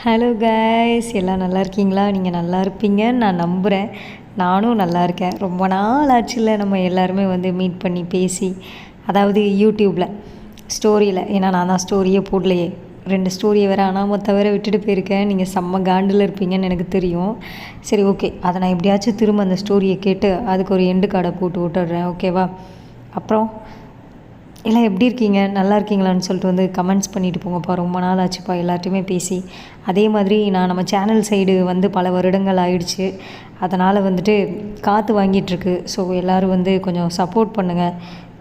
Hello guys, எல்லாம் நல்லா இருக்கீங்களா? நீங்கள் நல்லா இருப்பீங்கன்னு நான் நம்புகிறேன். நானும் நல்லா இருக்கேன். ரொம்ப நாள் ஆச்சுல நம்ம எல்லாருமே மீட் பண்ணி பேசி, அதாவது யூடியூப்பில் ஸ்டோரியில். ஏன்னா நான் தான் ஸ்டோரியே போடலையே, 2 ஸ்டோரியை வேறு அனாம தவிர விட்டுட்டு போயிருக்கேன். நீங்கள் செம்ம காண்டில் இருப்பீங்கன்னு எனக்கு தெரியும். சரி, ஓகே, அதை நான் எப்படியாச்சும் திரும்ப அந்த ஸ்டோரியை கேட்டு அதுக்கு ஒரு எண்டு கார்டை போட்டு விட்டுடுறேன், ஓகேவா? அப்புறம் எல்லாம் எப்படி இருக்கீங்க, நல்லா இருக்கீங்களான்னு சொல்லிட்டு கமெண்ட்ஸ் பண்ணிவிட்டு போங்கப்பா. ரொம்ப நாள் ஆச்சுப்பா எல்லார்ட்டையுமே பேசி. அதே மாதிரி நான் நம்ம சேனல் சைடு பல வருடங்கள் ஆயிடுச்சு. அதனால் காற்று வாங்கிட்டுருக்கு. ஸோ எல்லோரும் கொஞ்சம் சப்போர்ட் பண்ணுங்கள்,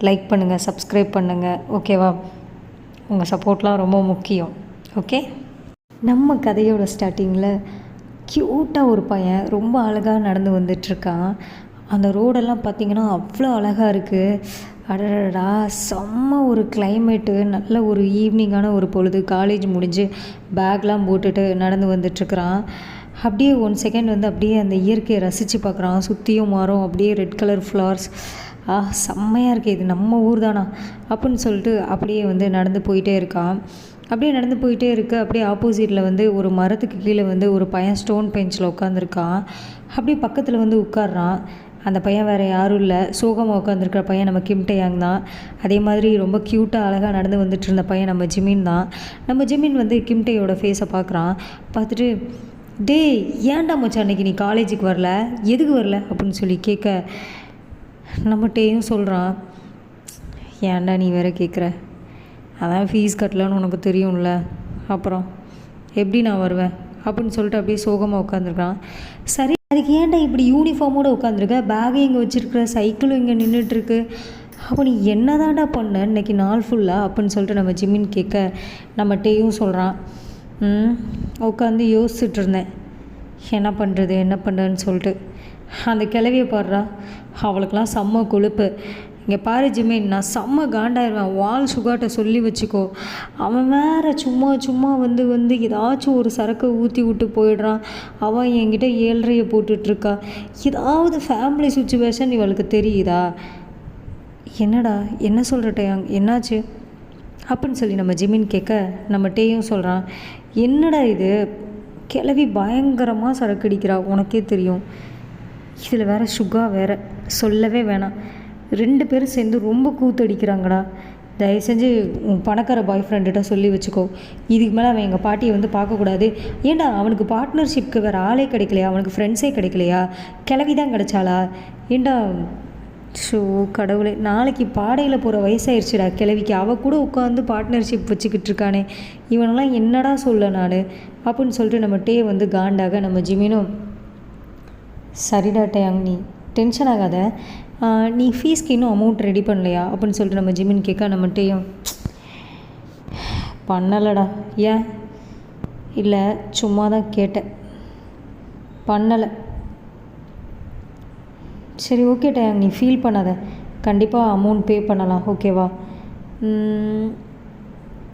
லைக் பண்ணுங்கள், சப்ஸ்கிரைப் பண்ணுங்கள், ஓகேவா? உங்கள் சப்போர்ட்லாம் ரொம்ப முக்கியம், ஓகே? நம்ம கதையோட ஸ்டார்டிங்கில் க்யூட்டாக ஒரு பையன் ரொம்ப அழகாக நடந்து வந்துட்டுருக்கான். அந்த ரோடெல்லாம் பார்த்திங்கன்னா அவ்வளோ அழகாக இருக்குது. அடடா, செம்ம ஒரு கிளைமேட்டு, நல்ல ஒரு ஈவினிங்கான ஒரு பொழுது. காலேஜ் முடிஞ்சு பேக்லாம் போட்டுட்டு நடந்து வந்துட்டுருக்குறான். அப்படியே 1 செகண்ட் அப்படியே அந்த இயற்கையை ரசித்து பார்க்குறான். சுற்றியும் மரம், அப்படியே ரெட் கலர் ஃப்ளவர்ஸ். செம்மையாக இருக்குது, இது நம்ம ஊர் தானா அப்படின்னு சொல்லிட்டு அப்படியே நடந்து போயிட்டே இருக்கான். அப்படியே நடந்து போயிட்டே அப்படியே ஆப்போசிட்டில் ஒரு மரத்துக்கு கீழே ஒரு பையன் ஸ்டோன் பெஞ்சில் உட்காந்துருக்கான். அப்படியே பக்கத்தில் உட்கார்றான். அந்த பையன் வேறு யாரும் இல்லை, சோகமாக உட்காந்துருக்கிற பையன் நம்ம கிம் டேயாங் தான். அதே மாதிரி ரொம்ப க்யூட்டாக அழகாக நடந்து வந்துட்டு இருந்த பையன் நம்ம ஜிமின் தான். நம்ம ஜிமின் கிம் டேயோட ஃபேஸை பார்க்குறான். பார்த்துட்டு, டே ஏன்டா மச்சான் அன்றைக்கி நீ காலேஜுக்கு வரல, எதுக்கு வரல அப்படின்னு சொல்லி கேட்க, நம்ம டேயும் சொல்கிறான், ஏன்டா நீ வேற கேட்குற, அதான் ஃபீஸ் கட்டலன்னு உனக்கு தெரியும்ல, அப்புறம் எப்படி நான் வருவேன் அப்படின்னு சொல்லிட்டு அப்படியே சோகமாக உட்காந்துருக்கான். சரி, அதுக்கு ஏன்டா இப்படி யூனிஃபார்மோடு உட்காந்துருக்க, பேகை இங்கே வச்சுருக்குற, சைக்கிளும் இங்கே நின்றுட்டுருக்கு, அப்போ நீ என்ன தான்டா பண்ண இன்றைக்கி நாள் ஃபுல்லாக அப்படின்னு சொல்லிட்டு நம்ம ஜிம்மின் கேட்க, நம்ம டேயும் சொல்கிறான், உட்காந்து யோசிச்சுட்டு இருந்தேன் என்ன பண்ணுறதுன்னு சொல்லிட்டு. அந்த கிளவியை பாடுறா, அவளுக்கெல்லாம் செம்ம கொழுப்பு. இங்கே பாரு ஜிமின், நான் செம்ம காண்டாயிருவேன், வால் சுகாட்டை சொல்லி வச்சுக்கோ. அவன் வேறு சும்மா ஏதாச்சும் ஒரு சரக்கை ஊற்றி விட்டு போயிடுறான். அவன் என்கிட்ட 7.5 போட்டுட்ருக்கா. ஏதாவது ஃபேமிலி சுச்சுவேஷன் இவளுக்கு தெரியுதா? என்னடா என்ன சொல்கிற டேயாங், என்னாச்சு அப்படின்னு சொல்லி நம்ம ஜிமின் கேட்க, நம்ம டேயும் சொல்கிறான், என்னடா இது, கிளவி பயங்கரமாக சரக்கு அடிக்கிறா, உனக்கே தெரியும். இதில் வேறு சுகா வேறு சொல்லவே வேணாம். 2 பேரும் சேர்ந்து ரொம்ப கூத்தடிக்கிறாங்கடா. தயவு செஞ்சு உன் பணக்கார பாய் ஃப்ரெண்டுகிட்ட சொல்லி வச்சுக்கோ. இதுக்கு மேலே அவன் எங்கள் பாட்டியை பார்க்கக்கூடாது. ஏண்டா அவனுக்கு பார்ட்னர்ஷிப்க்கு வேறு ஆளே கிடைக்கலையா, அவனுக்கு ஃப்ரெண்ட்ஸே கிடைக்கலையா, கிளவி தான் கிடைச்சாளா? ஏண்டா, ஷோ கடவுளே, நாளைக்கு பாடையில் போகிற வயசாயிருச்சுடா கிளவிக்கு. அவள் கூட உட்காந்து பார்ட்னர்ஷிப் வச்சுக்கிட்டு இருக்கானே, இவனெல்லாம் என்னடா சொல்ல நான் அப்படின்னு சொல்லிட்டு நம்ம டே காண்டாக, நம்ம ஜிமினும், சரிடா டேயாங், நீ டென்ஷன் ஆகாத, நீ ஃபீஸ்க்கு இன்னும் அமௌண்ட் ரெடி பண்ணலையா அப்படின்னு சொல்லிட்டு நம்ம ஜிமின் கேட்க, நம்மகிட்டையும் பண்ணலடா. ஏன்? இல்லை, சும்மா தான் கேட்டேன், பண்ணலை. சரி, ஓகே டேயாங், நீ ஃபீல் பண்ணாத, கண்டிப்பாக அமௌண்ட் பே பண்ணலாம், ஓகேவா?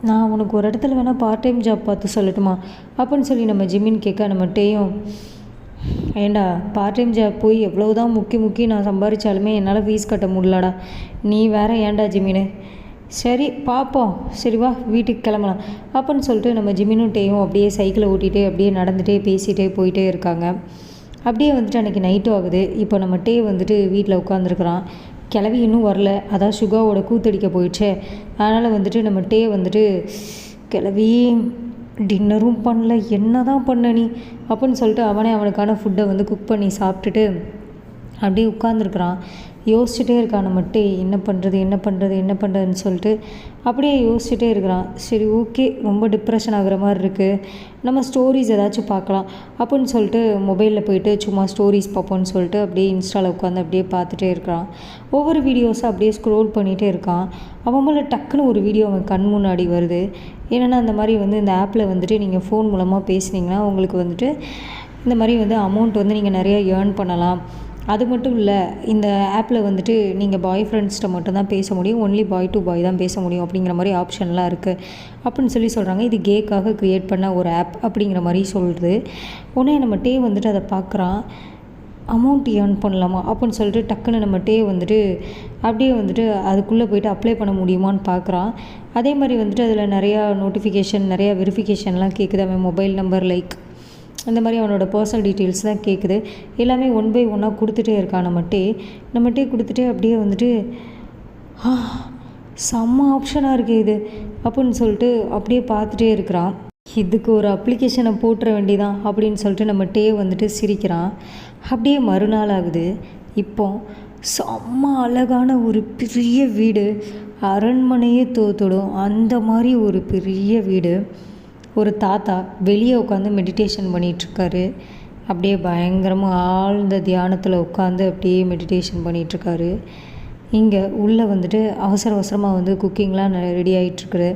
நான் உனக்கு ஒரு இடத்துல வேணால் பார்ட் டைம் ஜாப் பார்த்து சொல்லட்டுமா அப்படின்னு சொல்லி நம்ம ஜிமின் கேட்க, நம்மகிட்டையும், ஏண்டா பார்ட் டைம் ஜாப் போய் எவ்வளோதான் முக்கி நான் சம்பாதிச்சாலுமே என்னால் ஃபீஸ் கட்ட முடியலடா. நீ வேறு ஏன்டா ஜிமினு? சரி பார்ப்போம், சரி வா வீட்டுக்கு கிளம்பலாம் அப்படின்னு சொல்லிட்டு நம்ம ஜிமினும் டேயும் அப்படியே சைக்கிளை ஓட்டிகிட்டே அப்படியே நடந்துகிட்டே பேசிகிட்டே போயிட்டே இருக்காங்க. அப்படியே அன்றைக்கி நைட்டும் ஆகுது. இப்போ நம்ம டே வீட்டில் உட்காந்துருக்குறான். கிளவி இன்னும் வரல, அதான் சுகாவோட கூத்தடிக்க போயிடுச்சே. அதனால் நம்ம டே கிளவி டின்னரும் பண்ணல, என்ன தான் பண்ண நீ அப்படின்னு சொல்லிட்டு அவனுக்கான ஃபுட்டை குக் பண்ணி சாப்பிட்டுட்டு அப்படியே உட்காந்துருக்குறான். யோசிச்சுட்டே இருக்கான் நம்ம டே, என்ன பண்ணுறதுன்னு சொல்லிட்டு அப்படியே யோசிச்சுட்டே இருக்கிறான். சரி, ஓகே, ரொம்ப டிப்ரெஷன் ஆகுற மாதிரி இருக்குது, நம்ம ஸ்டோரிஸ் ஏதாச்சும் பார்க்கலாம் அப்படின்னு சொல்லிட்டு மொபைலில் போயிட்டு சும்மா ஸ்டோரிஸ் பார்ப்போன்னு சொல்லிட்டு அப்படியே இன்ஸ்டாவில் உட்காந்து அப்படியே பார்த்துட்டே இருக்கிறான். ஒவ்வொரு வீடியோஸை அப்படியே ஸ்க்ரோல் பண்ணிகிட்டே இருக்கான். அவன் மேலே டக்குன்னு ஒரு வீடியோ அவன் கண் முன்னாடி வருது. என்னென்னா, அந்த மாதிரி இந்த ஆப்பில் நீங்கள் ஃபோன் மூலமாக பேசுனீங்கன்னா உங்களுக்கு இந்த மாதிரி அமௌண்ட் நீங்கள் நிறையா ஏர்ன் பண்ணலாம். அது மட்டும் இல்லை, இந்த ஆப்பில் நீங்கள் பாய் ஃப்ரெண்ட்ஸ்கிட்ட மட்டும்தான் பேச முடியும், ஒன்லி பாய் டு பாய் தான் பேச முடியும் அப்படிங்கிற மாதிரி ஆப்ஷன்லாம் இருக்குது அப்படின்னு சொல்கிறாங்க. இது கேக்காக க்ரியேட் பண்ண ஒரு ஆப் அப்படிங்கிற மாதிரி சொல்லுது. உடனே நம்ம டே அதை பார்க்குறான். அமௌண்ட் ஏர்ன் பண்ணலாமா அப்படின்னு சொல்லிட்டு டக்குன்னு நம்ம டே அப்படியே அதுக்குள்ளே போய்ட்டு அப்ளை பண்ண முடியுமான்னு பார்க்குறான். அதே மாதிரி வந்துட்டு அதில் நிறையா நோட்டிஃபிகேஷன், நிறையா வெரிஃபிகேஷன்லாம் கேட்குது. அவன் மொபைல் நம்பர், லைக் அந்த மாதிரி அவனோட பர்சனல் டீட்டெயில்ஸ் தான் கேட்குது. எல்லாமே ஒன் பை ஒன்னாக கொடுத்துட்டே இருக்கான். நம்மகிட்டே கொடுத்துட்டே அப்படியே வந்துட்டு செம்ம ஆப்ஷனாக இருக்குது இது அப்படின்னு சொல்லிட்டு அப்படியே பார்த்துட்டே இருக்கிறான். இதுக்கு ஒரு அப்ளிகேஷனை போட்டுற வேண்டிதான் அப்படின்னு சொல்லிட்டு நம்மகிட்டே வந்துட்டு சிரிக்கிறான். அப்படியே மறுநாள் ஆகுது. இப்போ செம்ம அழகான ஒரு பெரிய வீடு, அரண்மனையே தோத்துடும் அந்த மாதிரி ஒரு பெரிய வீடு. ஒரு தாத்தா வெளியே உட்காந்து மெடிடேஷன் பண்ணிகிட்ருக்காரு. அப்படியே பயங்கரமாக ஆழ்ந்த தியானத்தில் உட்காந்து அப்படியே மெடிடேஷன் பண்ணிகிட்ருக்காரு. இங்கே உள்ளே வந்துட்டு அவசரமாக வந்து குக்கிங்லாம் ரெடி ஆகிட்டுருக்குது.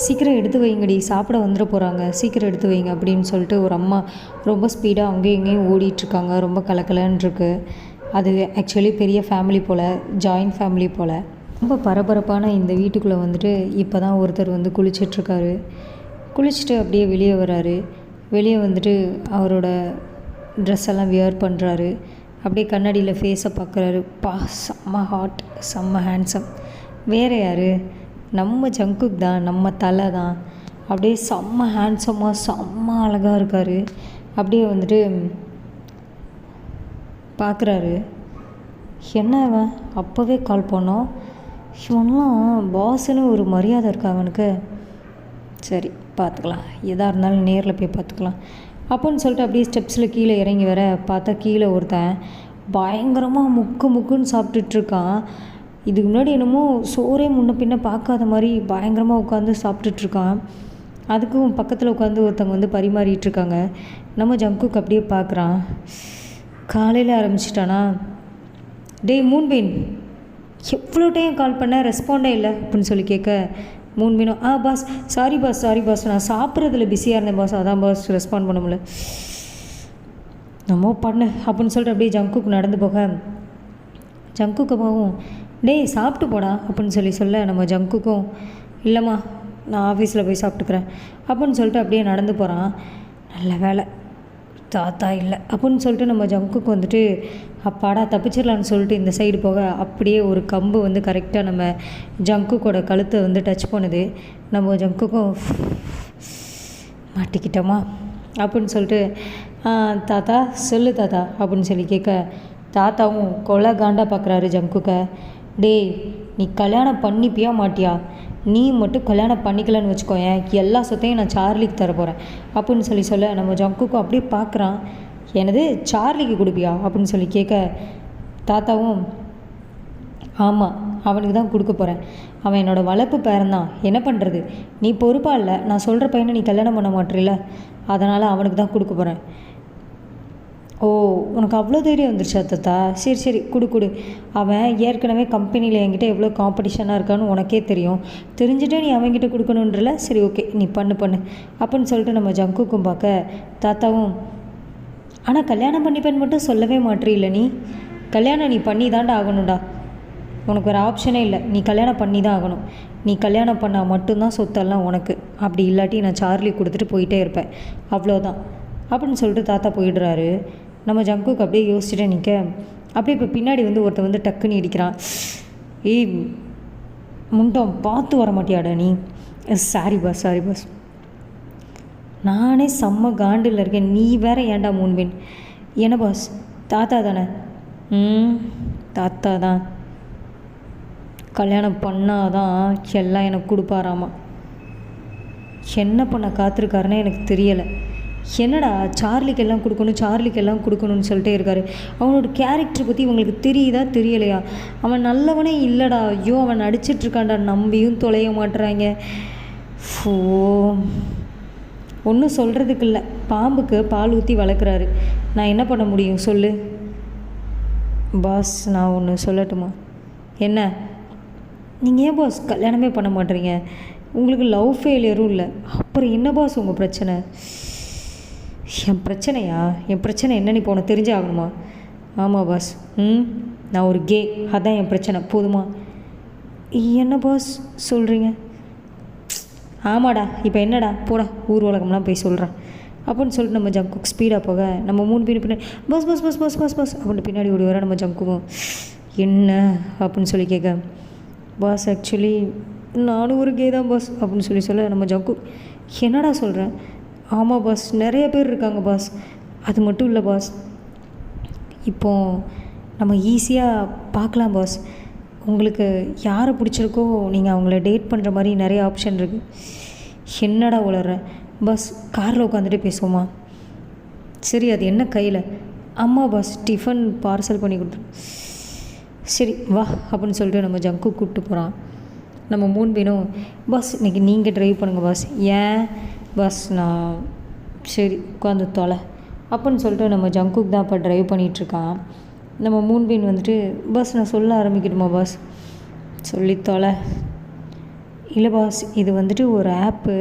சீக்கிரம் எடுத்து வைங்கடி, சாப்பிட வந்துட போகிறாங்க, சீக்கிரம் எடுத்து வைங்க அப்படின்னு சொல்லிட்டு ஒரு அம்மா ரொம்ப ஸ்பீடாக அங்கேயும் இங்கேயும் ஓடிட்டுருக்காங்க. ரொம்ப கலக்கலன்னு இருக்குது. அது ஆக்சுவலி பெரிய ஃபேமிலி போல், ஜாயின்ட் ஃபேமிலி போல். ரொம்ப பரபரப்பான இந்த வீட்டுக்குள்ளே வந்துட்டு இப்போ தான் ஒருத்தர் வந்து குளிச்சிட்ருக்காரு. குளிச்சுட்டு அப்படியே வெளியே வராரு. வெளியே வந்துட்டு அவரோட ட்ரெஸ் எல்லாம் வியர் பண்ணுறாரு. அப்படியே கண்ணாடியில் ஃபேஸை பார்க்குறாரு. செம்ம ஹாட், செம்ம ஹேண்ட்ஸம். வேறு யார்? நம்ம ஜங்குக் தான், நம்ம தலை தான். அப்படியே செம்ம ஹேண்ட்ஸமாக செம்ம அழகாக இருக்கார். அப்படியே வந்துட்டு பார்க்குறாரு. என்ன அவன் அப்போவே கால் பண்ணோம், இவன்லாம் பாஸ்ன்னு ஒரு மரியாதை இருக்கா அவனுக்கு? சரி பார்த்துக்கலாம், எதாக இருந்தாலும் நேரில் போய் பார்த்துக்கலாம் அப்படின்னு சொல்லிட்டு அப்படியே ஸ்டெப்ஸில் கீழே இறங்கி வர பார்த்தா கீழே ஒருத்தன் பயங்கரமாக முக்குன்னு சாப்பிட்டுட்ருக்கான். இதுக்கு முன்னாடி என்னமோ சோறே முன்ன பின்ன பார்க்காத மாதிரி பயங்கரமாக உட்காந்து சாப்பிட்டுட்ருக்கான். அதுக்கும் பக்கத்தில் உட்காந்து ஒருத்தவங்க வந்து பரிமாறிட்டுருக்காங்க. நம்ம ஜங்குக்கு அப்படியே பார்க்குறான். காலையில் ஆரம்பிச்சிட்டானா? டேய் மூன்பின், எவ்வளோ டைம் கால் பண்ண, ரெஸ்பாண்டே இல்லை அப்படின்னு சொல்லி கேட்க, மூன்பினும் பாஸ் சாரி பாஸ் நான் சாப்பிட்றதுல பிஸியாக இருந்தேன் பாஸ், அதான் பாஸ் ரெஸ்பாண்ட் பண்ண முடியல, நம்ம பண்ணு அப்படின்னு சொல்லிட்டு அப்படியே ஜங்குக்கு நடந்து போக, ஜங்குக்கு போகும். டேய் சாப்பிட்டு போடா அப்படின்னு சொல்ல நம்ம ஜங்குக்கும், இல்லைம்மா நான் ஆஃபீஸில் போய் சாப்பிட்டுக்கிறேன் அப்படின்னு சொல்லிட்டு அப்படியே நடந்து போகிறான். நல்ல வேலை தாத்தா இல்லை அப்படின்னு சொல்லிட்டு நம்ம ஜங்குக்கு வந்துட்டு அப்பாடா தப்பிச்சிடலான்னு சொல்லிட்டு இந்த சைடு போக அப்படியே ஒரு கம்பு வந்து கரெக்டாக நம்ம ஜங்குக்கோட கழுத்தை வந்து டச் பண்ணுது. நம்ம ஜங்குக்கும் மாட்டிக்கிட்டோமா அப்படின்னு சொல்லிட்டு தாத்தா சொல்லு தாத்தா அப்படின்னு சொல்லி கேட்க, தாத்தாவும் கொலை காண்டா பார்க்குறாரு ஜங்குக்கை. டேய் நீ கல்யாணம் பண்ணிப்பியா மாட்டியா? நீ மட்டும் கல்யாணம் பண்ணிக்கலன்னு வச்சுக்கோயேன், எல்லா சொத்தையும் நான் சார்லிக்கு தர போகிறேன் அப்படின்னு சொல்ல நம்ம ஜங்குக்கும் அப்படியே பார்க்குறான். எனது சார்லிக்கு கொடுப்பியா அப்படின்னு சொல்லி கேட்க, தாத்தாவும் ஆமாம் அவனுக்கு தான் கொடுக்க போகிறேன், அவன் என்னோடய வளர்ப்பு பேரன்தான், என்ன பண்ணுறது, நீ பொறுப்பாக இல்லை, நான் சொல்கிற பையனை நீ கல்யாணம் பண்ண மாட்டேறில்ல, அதனால் அவனுக்கு தான் கொடுக்க போகிறேன். ஓ உனக்கு அவ்வளோ தைரியம் வந்துருச்சா தாத்தா? சரி கொடு. அவன் ஏற்கனவே கம்பெனியில் என்கிட்ட எவ்வளோ காம்படிஷனாக இருக்கான்னு உனக்கே தெரியும், தெரிஞ்சுட்டே நீ அவன்கிட்ட கொடுக்கணுன்றல, சரி ஓகே நீ பண்ணு அப்படின்னு சொல்லிட்டு நம்ம ஜங்குக்கும் பார்க்க, தாத்தாவும் ஆனால் கல்யாணம் பண்ணிப்பேன்னு மட்டும் சொல்லவே மாட்டேறில்ல, நீ கல்யாணம் நீ பண்ணி தாண்டா ஆகணும்டா, உனக்கு ஒரு ஆப்ஷனே இல்லை, நீ கல்யாணம் பண்ணி தான் ஆகணும், நீ கல்யாணம் பண்ணால் மட்டும்தான் சொத்தெல்லாம் உனக்கு, அப்படி இல்லாட்டி நான் சார்லி கொடுத்துட்டு போயிட்டே இருப்பேன், அவ்வளோதான் அப்படின்னு சொல்லிட்டு தாத்தா போயிடுறாரு. நம்ம ஜங்குக்கு அப்படியே யோசிச்சுட்டே நிற்க, அப்படியே இப்போ பின்னாடி வந்து ஒருத்தன் வந்து டக்குன்னு இடிக்கிறான். ஏய் முண்டம் பார்த்து வர மாட்டியாடா நீ? சாரி பாஸ் நானே செம்ம காண்டில் இருக்கேன், நீ வேற ஏன்டா மூன்பின்? என்ன பாஸ் தாத்தா தானே? தாத்தா தான், கல்யாணம் பண்ணாதான் எல்லாம் எனக்கு கொடுப்பாராமா, என்ன பண்ண காத்திருக்காருன்னு எனக்கு தெரியலை. என்னடா சார்லிக்கெல்லாம் கொடுக்கணும்னு சொல்லிட்டே இருக்காரு. அவனோட கேரக்டர் பற்றி இவங்களுக்கு தெரியுதா தெரியலையா? அவன் நல்லவனே இல்லைடா, ஐயோ அவன் நடிச்சிட்ருக்கான்டா, நம்பியும் தொலைய மாட்டுறாங்க. ஒன்றும் சொல்கிறதுக்கு இல்லை, பாம்புக்கு பால் ஊற்றி வளர்க்குறாரு, நான் என்ன பண்ண முடியும் சொல்லு? பாஸ் நான் ஒன்று சொல்லட்டுமா? என்ன? நீங்கள் ஏன் பாஸ் கல்யாணமே பண்ண மாட்டேறீங்க? உங்களுக்கு லவ் ஃபெயிலியரும் இல்லை, அப்புறம் என்ன பாஸ் உங்கள் பிரச்சனை? என் பிரச்சனையா? என் பிரச்சனை என்னன்னு இப்போ உனக்கு தெரிஞ்சே ஆகணுமா? ஆமாம் பாஸ், நான் ஒரு கே, அதான் என் பிரச்சனை, போதுமா? என்ன பாஸ் சொல்கிறீங்க? ஆமாடா, இப்போ என்னடா போடா ஊர் உலகம்லாம் போய் சொல்கிறேன் அப்படின்னு சொல்லிட்டு நம்ம ஜங்குக் ஸ்பீடாக போக, நம்ம 3 பேர் பின்னாடி பஸ் அப்படின்னு பின்னாடி ஓடி வர நம்ம ஜங்குக்கும் என்ன அப்படின்னு சொல்லி கேட்க, பாஸ் ஆக்சுவலி நானும் ஒரு கே தான் பாஸ் அப்படின்னு சொல்ல நம்ம ஜங்கு, என்னடா சொல்கிறேன்? ஆமாம் பாஸ், நிறைய பேர் இருக்காங்க பாஸ். அது மட்டும் இல்லை பாஸ், இப்போது நம்ம ஈஸியாக பார்க்கலாம் பாஸ். உங்களுக்கு யாரை பிடிச்சிருக்கோ நீங்கள் அவங்கள டேட் பண்ணுற மாதிரி நிறைய ஆப்ஷன் இருக்குது. என்னடா உளற பாஸ்? காரில் உட்காந்துட்டு பேசுவோமா? சரி, அது என்ன கையில்? அம்மா பாஸ் டிஃபன் பார்சல் பண்ணி கொடுத்துரு. சரி வா அப்படின்னு சொல்லிட்டு நம்ம ஜங்கு கூப்பிட்டு போகிறான். நம்ம மூன்பினும், பாஸ் இன்றைக்கி நீங்கள் ட்ரைவ் பண்ணுங்கள் பாஸ். ஏன் பாஸ்? நான் சரி உட்காந்து தொலை அப்படின்னு சொல்லிட்டு நம்ம ஜங்குக்கு தான் இப்போ ட்ரைவ் பண்ணிகிட்ருக்கான். நம்ம மூன்பின் வந்துட்டு, பாஸ் நான் சொல்ல ஆரம்பிக்கணுமா பாஸ்? சொல்லி தொலை. இல்லை பாஸ், இது வந்துட்டு ஒரு ஆப்பு.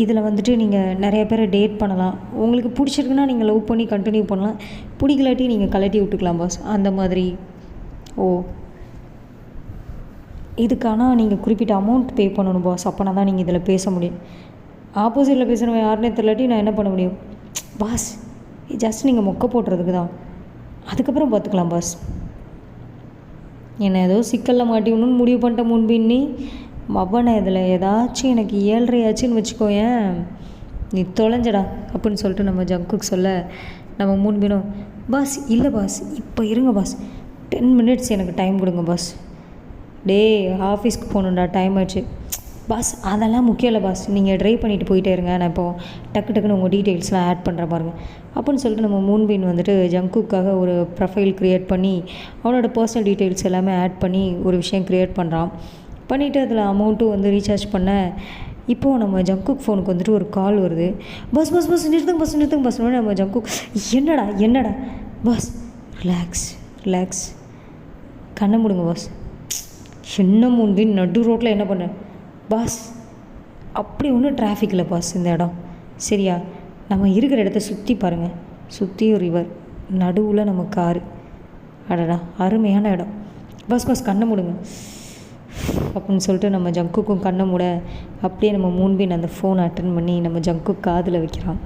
இதில் வந்துட்டு நீங்கள் நிறைய பேரை டேட் பண்ணலாம். உங்களுக்கு பிடிச்சிருக்குன்னா நீங்கள் லவ் பண்ணி கண்டினியூ பண்ணலாம், பிடிக்கலாட்டி நீங்கள் கலட்டி விட்டுக்கலாம் பாஸ், அந்த மாதிரி. ஓ, இதுக்கான நீங்கள் குறிப்பிட்ட அமௌண்ட் பே பண்ணணும் பாஸ், அப்போனா தான் நீங்கள் இதில் பேச முடியும். ஆப்போசிட்டில் பேசுகிறவன் யாருன்னே தெரியலாட்டி நான் என்ன பண்ண முடியும் பாஸ்? ஜஸ்ட் நீங்கள் மொக்க போட்டுறதுக்கு தான், அதுக்கப்புறம் பார்த்துக்கலாம் பாஸ். என்னை ஏதோ சிக்கலில் மாட்டிக்கணும்னு முடிவு பண்ணிட்ட முன்பின்னி மவனை இதில் ஏதாச்சும் எனக்கு 7:30 வச்சுக்கோயேன், நீ தொலைஞ்சடா அப்படின்னு சொல்லிட்டு நம்ம ஜங்குக்கு சொல்ல நம்ம முன்பினும், பாஸ் இல்லை பாஸ் இப்போ இருங்க பாஸ், 10 minutes எனக்கு டைம் கொடுங்க பாஸ். டே ஆஃபீஸ்க்கு போகணுண்டா, டைம் ஆயிடுச்சு பாஸ். அதெல்லாம் முக்கியம் இல்லை பாஸ், நீங்கள் ட்ரைவ் பண்ணிவிட்டு போயிட்டே இருங்க, நான் இப்போது டக்குன்னு உங்கள் டீட்டெயில்ஸ்லாம் ஆட் பண்ணுற பாருங்க அப்படின்னு சொல்லிட்டு நம்ம மூன்பின் வந்துட்டு ஜங்குக்காக ஒரு ப்ரொஃபைல் க்ரியேட் பண்ணி அவனோட பர்சனல் டீட்டெயில்ஸ் எல்லாமே ஆட் பண்ணி ஒரு விஷயம் க்ரியேட் பண்ணுறான். பண்ணிவிட்டு அதில் அமௌண்ட்டும் வந்து ரீசார்ஜ் பண்ண இப்போது நம்ம ஜங்குக் ஃபோனுக்கு வந்துட்டு ஒரு கால் வருது. பஸ் பஸ் பஸ் நிறுத்துங்க பஸ். நம்ம ஜங்குக், என்னடா பாஸ்? ரிலாக்ஸ் கண்ணை மூடுங்க பாஸ். என்ன மூன்பின் நடு ரோட்டில் என்ன பண்ண பாஸ்? அப்படி ஒன்றும் டிராஃபிக் இல்லை பாஸ் இந்த இடம், சரியா? நம்ம இருக்கிற இடத்த சுற்றி பாருங்கள், சுற்றியும் ரிவர், நடுவில் நம்ம காரு. அடடா அருமையான இடம் பாஸ், கண்ணை மூடுங்க அப்படின்னு சொல்லிட்டு நம்ம ஜங்குக்கும் கண்ணை மூட அப்படியே நம்ம மூன்பின் அந்த ஃபோனை அட்டன் பண்ணி நம்ம ஜங்குக்கு காதில் வைக்கிறான்.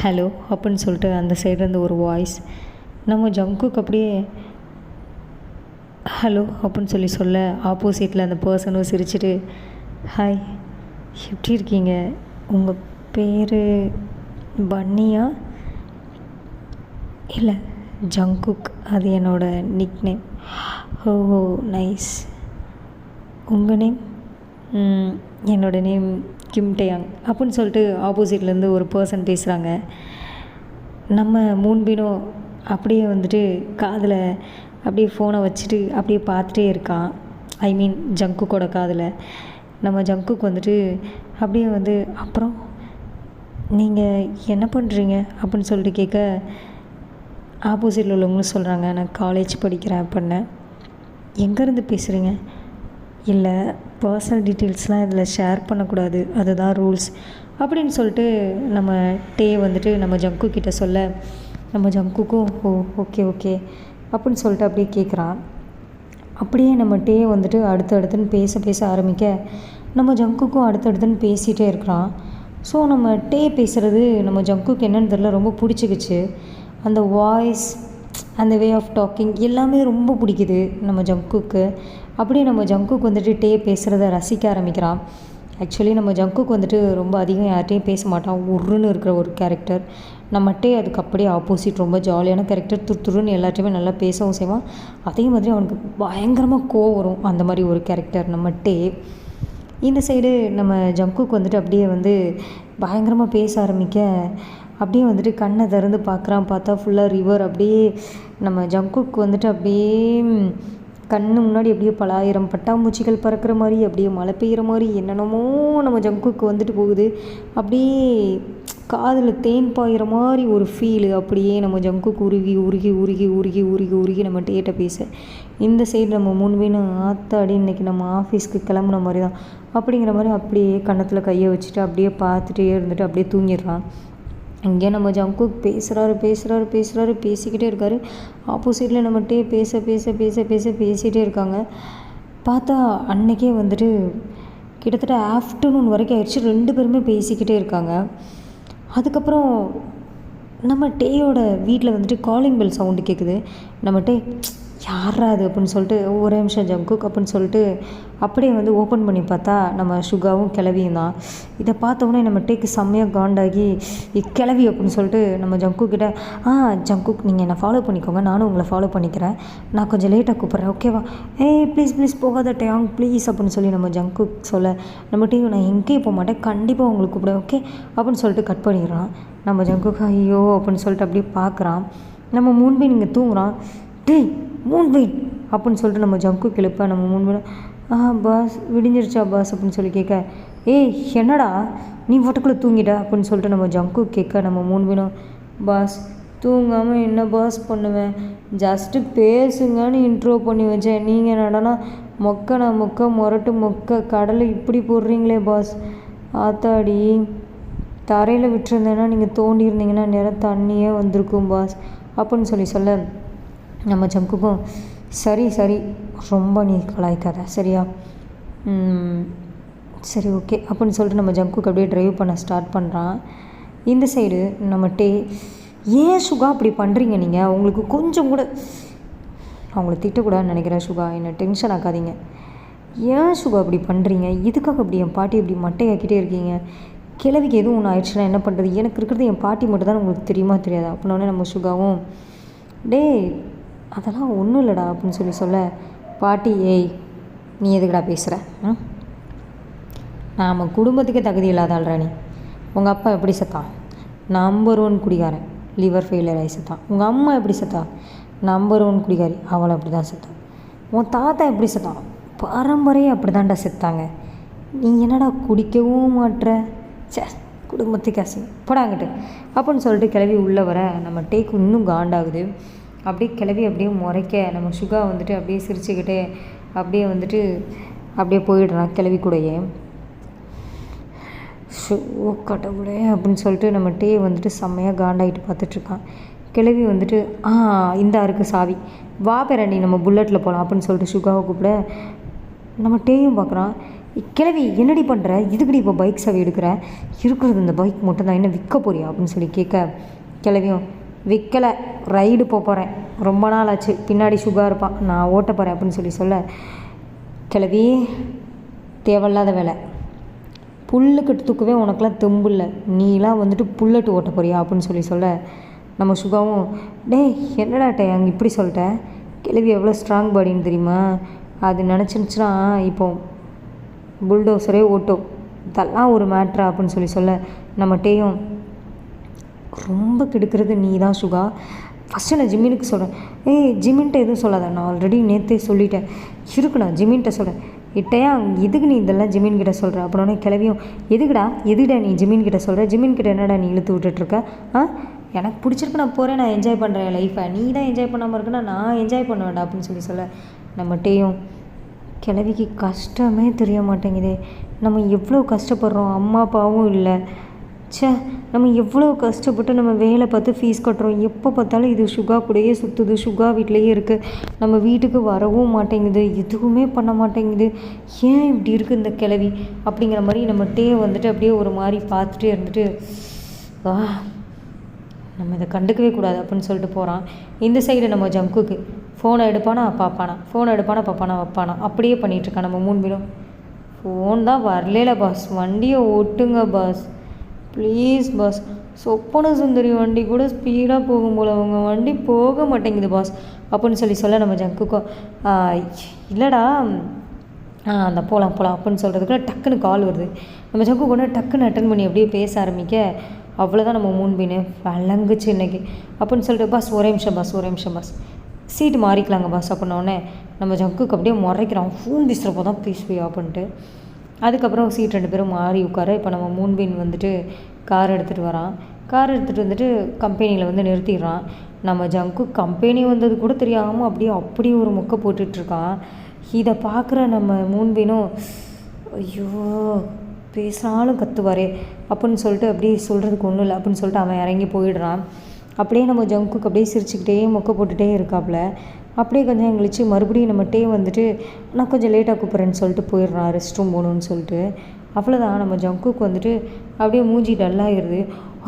ஹலோ அப்படின்னு சொல்லிட்டு அந்த சைட்லேருந்து ஒரு வாய்ஸ். நம்ம ஜங்குக்கு அப்படியே ஹலோ அப்படின்னு சொல்ல ஆப்போசிட்டில் அந்த பர்சனும் சிரிச்சிட்டு, ஹாய் எப்படி இருக்கீங்க? உங்கள் பேர் பன்னியா? இல்லை ஜங்குக், அது என்னோடய நிக் நேம். ஓ நைஸ். உங்கள் நேம்? என்னோடய நேம் கிம் டேயாங் அப்படின்னு சொல்லிட்டு ஆப்போசிட்லேருந்து ஒரு பர்சன் பேசுகிறாங்க. நம்ம மூன்பினும் அப்படியே வந்துட்டு காதில் அப்படியே ஃபோனை வச்சுட்டு அப்படியே பார்த்துட்டே இருக்கான். ஐ மீன் ஜங்குக்கோட காதில். நம்ம ஜங்குக்கு வந்துட்டு அப்படியே வந்து, அப்புறம் நீங்கள் என்ன பண்ணுறீங்க அப்படின்னு சொல்லிட்டு கேட்க ஆப்போசிட்டில் உள்ளவங்களும் சொல்கிறாங்க, நான் காலேஜ் படிக்கிறேன் அப்படின்னு. எங்கேருந்து பேசுகிறீங்க? இல்லை பர்சனல் டீட்டெயில்ஸ்லாம் இதில் ஷேர் பண்ணக்கூடாது, அதுதான் ரூல்ஸ் அப்படின்னு சொல்லிட்டு நம்ம டே வந்துட்டு நம்ம ஜங்கு கிட்ட சொல்ல நம்ம ஜங்குக்கும் ஓ ஓகே அப்படின்னு சொல்லிட்டு அப்படியே கேட்குறான். அப்படியே நம்ம டே வந்துட்டு அடுத்தடுத்துன்னு பேச ஆரம்பிக்க நம்ம ஜங்குக்கும் அடுத்தடுத்துன்னு பேசிகிட்டே இருக்கிறான். ஸோ நம்ம டே பேசுகிறது நம்ம ஜங்குக்கு என்னன்னு தெரியல, ரொம்ப பிடிச்சிக்கிச்சு. அந்த வாய்ஸ், அந்த வே ஆஃப் டாக்கிங் எல்லாமே ரொம்ப பிடிக்குது நம்ம ஜங்குக்கு. அப்படியே நம்ம ஜங்குக்கு வந்துட்டு டே பேசுகிறத ரசிக்க ஆரம்பிக்கிறான். ஆக்சுவலி நம்ம ஜங்குக்கு வந்துட்டு ரொம்ப அதிகம் யார்கிட்டையும் பேச மாட்டான், உருன்னு இருக்கிற ஒரு கேரக்டர். நம்ம டே அதுக்கு அப்படியே ஆப்போசிட், ரொம்ப ஜாலியான கேரக்டர், துருன்னு எல்லார்ட்டையுமே நல்லா பேசவும் செய்வான். அதே மாதிரி அவனுக்கு பயங்கரமாக கோவம் வரும், அந்த மாதிரி ஒரு கேரக்டர் நம்ம டே. இந்த சைடு நம்ம ஜங்குக்கு வந்துட்டு அப்படியே வந்து பயங்கரமாக பேச ஆரம்பிக்க அப்படியே வந்துட்டு கண்ணை திறந்து பார்க்குறான். பார்த்தா ஃபுல்லாக ரிவர். அப்படியே நம்ம ஜங்குக்கு வந்துட்டு அப்படியே கண்ணு முன்னாடி அப்படியே பல ஆயிரம் பட்டாம்பூச்சிகள் பறக்கிற மாதிரி, அப்படியே மழை பெய்கிற மாதிரி என்னென்னமோ நம்ம ஜங்குக்கு வந்துட்டு போகுது. அப்படியே காதில் தேன் பாயிற மாதிரி ஒரு ஃபீலு. அப்படியே நம்ம ஜங்குக்கு உருகி நம்ம டேட்டை பேச, இந்த சைடு நம்ம முன்வேணும் ஆத்தாடி இன்னைக்கு நம்ம ஆஃபீஸ்க்கு கிளம்புன மாதிரி தான் அப்படிங்கிற மாதிரி அப்படியே கன்னத்தில் கையை வச்சுட்டு அப்படியே பார்த்துட்டே இருந்துட்டு அப்படியே தூங்கிடுறான். இங்கே நம்ம ஜங்குக் பேசுகிறாரு பேசிக்கிட்டே இருக்கார். ஆப்போசிட்டில் நம்ம டே பேசிகிட்டே இருக்காங்க. பார்த்தா அன்றைக்கே வந்துட்டு கிட்டத்தட்ட ஆஃப்டர்நூன் வரைக்கும் ஆயிடுச்சு, 2 பேருமே பேசிக்கிட்டே இருக்காங்க. அதுக்கப்புறம் நம்ம டேயோட வீட்டில் வந்துட்டு காலிங் பெல் சவுண்டு கேட்குது. நம்ம டே யாரா அது அப்படின்னு சொல்லிட்டு ஒரே நிமிஷம் ஜங்குக் அப்படின்னு சொல்லிட்டு அப்படியே வந்து ஓப்பன் பண்ணி பார்த்தா நம்ம சுகாவும் கிளவியும் தான். இதை பார்த்தோன்னே நம்ம டேக்கு செம்மையாக காண்டாகி கிளவி அப்படின்னு சொல்லிட்டு நம்ம ஜங்குக் கிட்ட ஜங்குக் நீங்கள் என்னை ஃபாலோ பண்ணிக்கோங்க, நானும் உங்களை ஃபாலோ பண்ணிக்கிறேன், நான் கொஞ்சம் லேட்டாக கூப்பிட்றேன் ஓகேவா, ப்ளீஸ் போகாத டேங் ப்ளீஸ் அப்படின்னு சொல்லி நம்ம ஜங்குக் சொல்ல நம்ம டேயும் நான் எங்கேயும் போக மாட்டேன், கண்டிப்பாக உங்களுக்கு கூப்பிடுவேன் ஓகே அப்படின்னு சொல்லிட்டு கட் பண்ணிடுறான். நம்ம ஜங்குக் ஐயோ அப்படின்னு சொல்லிட்டு அப்படியே பார்க்குறான். நம்ம மூன்பின் இங்கே தூங்குறான். டேய் மூன்பின் அப்படின்னு சொல்லிட்டு நம்ம ஜங்குக் எழுப்ப நம்ம மூன்பின் பாஸ் விடிஞ்சிருச்சா பாஸ் அப்படின்னு சொல்லி கேட்க என்னடா நீ வட்டுக்குள்ளே தூங்கிட்ட அப்படின்னு சொல்லிட்டு நம்ம ஜங்குக் கேட்க நம்ம மூன்பினும் பாஸ் தூங்காமல் என்ன பாஸ் பண்ணுவேன், ஜஸ்ட்டு பேசுங்கன்னு இன்ட்ரோ பண்ணி வச்சேன், நீங்கள் என்னடனா மொக்க முரட்டு மொக்க கடலை இப்படி போடுறீங்களே பாஸ், ஆத்தாடி தரையில் விட்டுருந்தேன்னா நீங்கள் தோண்டியிருந்தீங்கன்னா நேரம் தண்ணியே வந்திருக்கும் பாஸ் அப்படின்னு சொல்ல நம்ம ஜங்குக்கும் சரி ரொம்ப நீ கலாய்க்காத சரியா, சரி ஓகே அப்படின்னு சொல்லிட்டு நம்ம ஜங்குக்கு அப்படியே ட்ரைவ் பண்ண ஸ்டார்ட் பண்ணுறான். இந்த சைடு நம்ம ஏன் சுகா அப்படி பண்ணுறீங்க நீங்கள், உங்களுக்கு கொஞ்சம் கூட அவங்கள திட்டக்கூடாதுன்னு நினைக்கிறேன் சுகா, என்னை டென்ஷன் ஆக்காதீங்க, ஏன் சுகா அப்படி பண்ணுறீங்க, எதுக்காக அப்படி என் பாட்டி இப்படி மட்டையாக்கிட்டே இருக்கீங்க, கிழவிக்கு எதுவும் ஒன்று ஆயிடுச்சுன்னா என்ன பண்ணுறது, எனக்கு இருக்கிறது என் பாட்டி மட்டும் தான் உங்களுக்கு தெரியுமா தெரியாதா அப்படின்னோடனே நம்ம சுகாவும் அதெல்லாம் ஒன்றும் இல்லைடா அப்படின்னு சொல்ல பாட்டி நீ எதுக்கடா பேசுகிற, நாம் குடும்பத்துக்கே தகுதி இல்லாத ஆள்றா நீ, உங்கள் அப்பா எப்படி செத்தான், நம்பர் 1 குடிகாரன் லிவர் ஃபெயிலியர் ஆகி செத்தான், உங்கள் அம்மா எப்படி செத்தா நம்பர் 1 குடிகாரி அவளை அப்படி தான் செத்தான், உன் தாத்தா எப்படி செத்தான் பரம்பரையே அப்படி தான்டா செத்தாங்க, நீ என்னடா குடிக்கவும் மாட்டுற, குடும்பத்துக்கு அசிங்கம் போடாங்கிட்டு அப்படின்னு சொல்லிட்டு கிளவி உள்ளே வர நம்ம டேக்கு இன்னும் காண்டாகுது. அப்படியே கிளவி அப்படியே முறைக்க நம்ம சுகா வந்துட்டு அப்படியே சிரிச்சுக்கிட்டே அப்படியே வந்துட்டு அப்படியே போயிடுறான் கிளவி கூடயே. கடவுளே அப்படின்னு சொல்லிட்டு நம்ம டே வந்துட்டு செம்மையாக காண்டாகிட்டு பார்த்துட்ருக்கான். கிளவி வந்துட்டு இந்த இருக்குது சாவி, வா பேரண்டி நம்ம புல்லட்டில் போகலாம் அப்படின்னு சொல்லிட்டு சுகாவை கூப்பிட நம்ம டேயும் பார்க்குறான். கிளவி என்னடி பண்ணுற, இதுக்கடி இப்போ பைக் சாவி எடுக்கிற, இருக்கிறது இந்த பைக் மட்டும் தான், என்ன விற்க போறியா அப்படின்னு சொல்லி கேட்க கிளவியும் விற்கலை, ரைடு போகிறேன், ரொம்ப நாள் ஆச்சு, பின்னாடி சுகா இருப்பான், நான் ஓட்ட போகிறேன் அப்படின்னு சொல்ல கிளவி தேவையில்லாத வேலை, புல்லுக்கட்டு தூக்கவே உனக்கெலாம் தெம்பில்ல, நீலாம் வந்துட்டு புல்லட்டு ஓட்ட போறியா அப்படின்னு சொல்ல நம்ம சுகாவும் என்னடா அங்கே இப்படி சொல்லிட்டேன், கிளவி எவ்வளோ ஸ்ட்ராங் பாடின்னு தெரியுமா, அது நினச்சிருந்துச்சுன்னா இப்போ புல்டோசரே ஓட்டும், இதெல்லாம் ஒரு மேட்ரா அப்படின்னு சொல்ல நம்ம டேயும் ரொம்ப கெடுக்கிறது நீ தான் சுகா, ஃபஸ்ட்டு நான் ஜிம்மினுக்கு சொல்கிறேன், ஜிம்மின்ட்ட எதுவும் சொல்லாத, நான் ஆல்ரெடி நேற்றே சொல்லிட்டேன், இருக்குண்ணா ஜிம்மின்ட்ட சொல்கிறேன், இட்டையா எதுக்கு நீ இதெல்லாம் ஜிம்மின்கிட்ட சொல்கிற அப்படின்னே கிளவியும் எதுடா நீ ஜிம்மின்கிட்ட சொல்கிற, ஜிம்மின்கிட்ட என்னடா நீ இழுத்து விட்டுட்ருக்க, எனக்கு பிடிச்சிருக்கு நான் போகிறேன், நான் என்ஜாய் பண்ணுறேன் என் லைஃப்பை, நீ தான் என்ஜாய் பண்ணாமல் இருக்குன்னா நான் என்ஜாய் பண்ண வேண்டாம் அப்படின்னு சொல்ல நம்ம டேயும் கிளவிக்கு கஷ்டமே தெரிய மாட்டேங்குதே, நம்ம எவ்வளோ கஷ்டப்படுறோம், அம்மா அப்பாவும் இல்லை, நம்ம எவ்வளோ கஷ்டப்பட்டு நம்ம வேலை பார்த்து ஃபீஸ் கட்டுறோம், எப்போ பார்த்தாலும் இது சுகா கூடயே சுற்றுது, சுகா வீட்டிலையே இருக்குது, நம்ம வீட்டுக்கு வரவும் மாட்டேங்குது, எதுவுமே பண்ண மாட்டேங்குது, ஏன் இப்படி இருக்குது இந்த கிளவி அப்படிங்கிற மாதிரி நம்ம டே வந்துட்டு அப்படியே ஒரு மாதிரி பார்த்துட்டே இருந்துட்டு நம்ம இதை கண்டுக்கவே கூடாது அப்படின்னு சொல்லிட்டு போகிறான். இந்த சைடு நம்ம ஜங்குக்கு ஃபோனை எடுப்பானா பார்ப்பானா வைப்பானா அப்படியே பண்ணிகிட்ருக்கான். நம்ம மூன்பிலும் ஃபோன் தான் வரல பாஸ், வண்டியை ஓட்டுங்க பாஸ் ப்ளீஸ் பாஸ், சொப்பன சுந்தரி வண்டி கூட ஸ்பீடாக போகும் போல் அவங்க வண்டி போக மாட்டேங்குது பாஸ் அப்படின்னு சொல்ல நம்ம ஜங்குக்கும் இல்லைடா அந்த போகலாம் அப்படின்னு சொல்கிறதுக்குள்ள டக்குன்னு கால் வருது. நம்ம ஜங்கு கொண்டு டக்குன்னு அட்டன் பண்ணி அப்படியே பேச ஆரம்பிக்க அவ்வளோதான் நம்ம மூன்பின்னு வழங்குச்சு இன்றைக்கி அப்படின்னு சொல்லிட்டு பாஸ் ஒரே நிமிஷம் பாஸ் சீட்டு மாறிக்கலாங்க பாஸ் அப்படின்னோடனே நம்ம ஜங்குக்கு அப்படியே முறைக்கிறான், ஃபோன் பேசுகிறப்போ தான் பேசுவியா அப்படின்ட்டு. அதுக்கப்புறம் சீட் 2 பேரும் மாறி உட்கார இப்போ நம்ம மூன்பின் வந்துட்டு கார் எடுத்துகிட்டு வந்துட்டு கம்பெனியில் வந்து நிறுத்திடுறான். நம்ம ஜங்கு கம்பெனி வந்தது கூட தெரியாமல் அப்படியே ஒரு மொக்கை போட்டுட்ருக்கான். இதை பார்க்குற நம்ம மூன்பினும் ஐயோ பேசினாலும் கத்துவாரே அப்படின்னு சொல்லிட்டு அப்படியே சொல்கிறதுக்கு ஒன்றும் இல்லை அப்படின்னு சொல்லிட்டு அவன் இறங்கி போயிடுறான். அப்படியே நம்ம ஜங்குக்கு அப்படியே சிரிச்சுக்கிட்டே மொக்கை போட்டுகிட்டே இருக்காப்புல. அப்படியே கொஞ்சம் கழிச்சு மறுபடியும் நம்ம வந்துட்டு நான் கொஞ்சம் லேட்டாக கூப்பிட்றேன்னு சொல்லிட்டு போயிடுறான், ரெஸ்ட் ரூம் போகணுன்னு சொல்லிட்டு. அவ்வளோதான் நம்ம ஜங்குக்கு வந்துட்டு அப்படியே மூஞ்சி டல்லாகிடுது.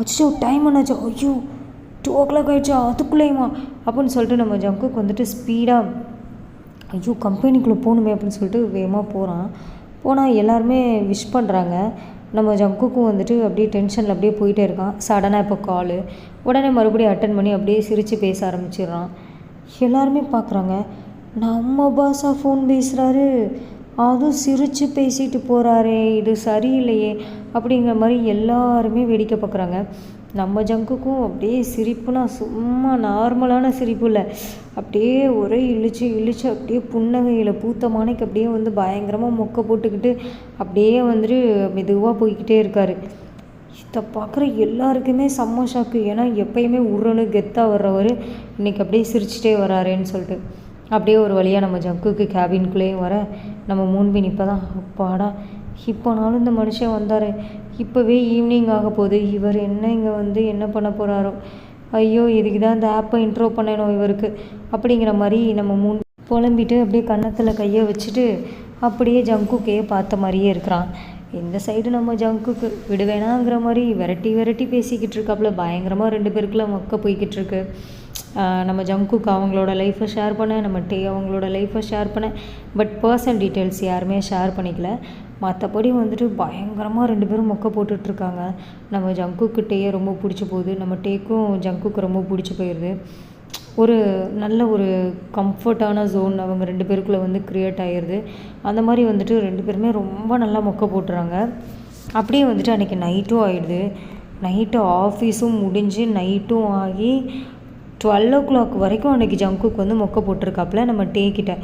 அச்சோ டைம் என்னாச்சோ, ஐயோ 2 o'clock ஆகிடுச்சு அதுக்குள்ளேயுமா அப்படின்னு சொல்லிட்டு நம்ம ஜங்குக்கு வந்துட்டு ஸ்பீடாக ஐயோ கம்பெனிக்குள்ளே போகணுமே அப்படின்னு சொல்லிட்டு வேகமாக போனால் எல்லாருமே விஷ் பண்ணுறாங்க. நம்ம ஜங்குக்கும் வந்துட்டு அப்படியே டென்ஷனில் அப்படியே போயிட்டே இருக்கான். சடனாக இப்போ காலு, உடனே மறுபடியும் அட்டன் பண்ணி அப்படியே சிரித்து பேச ஆரம்பிச்சிடுறான். எல்லாருமே பார்க்குறாங்க, நம்ம பாஸா ஃபோன் பேசுகிறாரு, அதுவும் சிரித்து பேசிட்டு போகிறாரே, இது சரியில்லையே அப்படிங்கிற மாதிரி எல்லாருமே வேடிக்கை பார்க்குறாங்க. நம்ம ஜங்குக்கும் அப்படியே சிரிப்புனா சும்மா நார்மலான சிரிப்பு இல்லை, அப்படியே ஒரே இழிச்சு அப்படியே புன்னகையில் பூத்த மானைக்கு அப்படியே வந்து பயங்கரமாக மொக்கை போட்டுக்கிட்டு அப்படியே வந்துட்டு மெதுவாக போய்கிட்டே இருக்கார். இதை பார்க்குற எல்லாருக்குமே செம்ம ஷாக்கு. ஏன்னா எப்பயுமே உருன்னு கெத்தாக வர்றவர் இன்றைக்கி அப்படியே சிரிச்சிட்டே வராருன்னு சொல்லிட்டு அப்படியே ஒரு வழியாக நம்ம ஜங்குக்கு கேபின்குள்ளேயும் வர நம்ம மூன்பின் இப்போ தான் அப்பாடா இப்போனாலும் இந்த மனுஷன் வந்தார், இப்போவே ஈவினிங் ஆக போகுது, இவர் என்ன இங்கே வந்து என்ன பண்ண போகிறாரோ, ஐயோ இதுக்கு தான் இந்த ஆப்பை இன்ட்ரோ பண்ணணும் இவருக்கு அப்படிங்கிற மாதிரி நம்ம புலம்பிட்டு அப்படியே கன்னத்தில் கையை வச்சுட்டு அப்படியே ஜங்குக்கே பார்த்த மாதிரியே இருக்கிறான். இந்த சைடு நம்ம ஜங்குக்கு விடுவேணாங்கிற மாதிரி விரட்டி பேசிக்கிட்டு இருக்காப்புல. பயங்கரமாக 2 பேருக்குள்ள மொக்க போய்கிட்டு இருக்கு. நம்ம ஜங்குக்கு அவங்களோட லைஃப்பை ஷேர் பண்ண, நம்ம அவங்களோட லைஃப்பை ஷேர் பண்ண, பட் பர்சனல் டீட்டெயில்ஸ் யாருமே ஷேர் பண்ணிக்கல. மற்றபடி வந்துட்டு பயங்கரமாக 2 பேரும் மொக்க போட்டுட்ருக்காங்க. நம்ம ஜங்குக்கிட்டேயே ரொம்ப பிடிச்சி போகுது, நம்ம டேக்கும் ஜங்குக்கு ரொம்ப பிடிச்சி போயிடுது. ஒரு நல்ல ஒரு கம்ஃபர்ட்டான ஜோன் அவங்க 2 பேருக்குள்ளே வந்து க்ரியேட் ஆகிடுது. அந்த மாதிரி வந்துட்டு 2 பேருமே ரொம்ப நல்லா மொக்க போட்டுறாங்க. அப்படியே வந்துட்டு அன்றைக்கி நைட்டும் ஆகிடுது. நைட்டு ஆஃபீஸும் முடிஞ்சு நைட்டும் ஆகி 12 o'clock வரைக்கும் அன்றைக்கி ஜங்குக்கு வந்து மொக்க போட்டிருக்காப்புல நம்ம டேக்கிட்ட.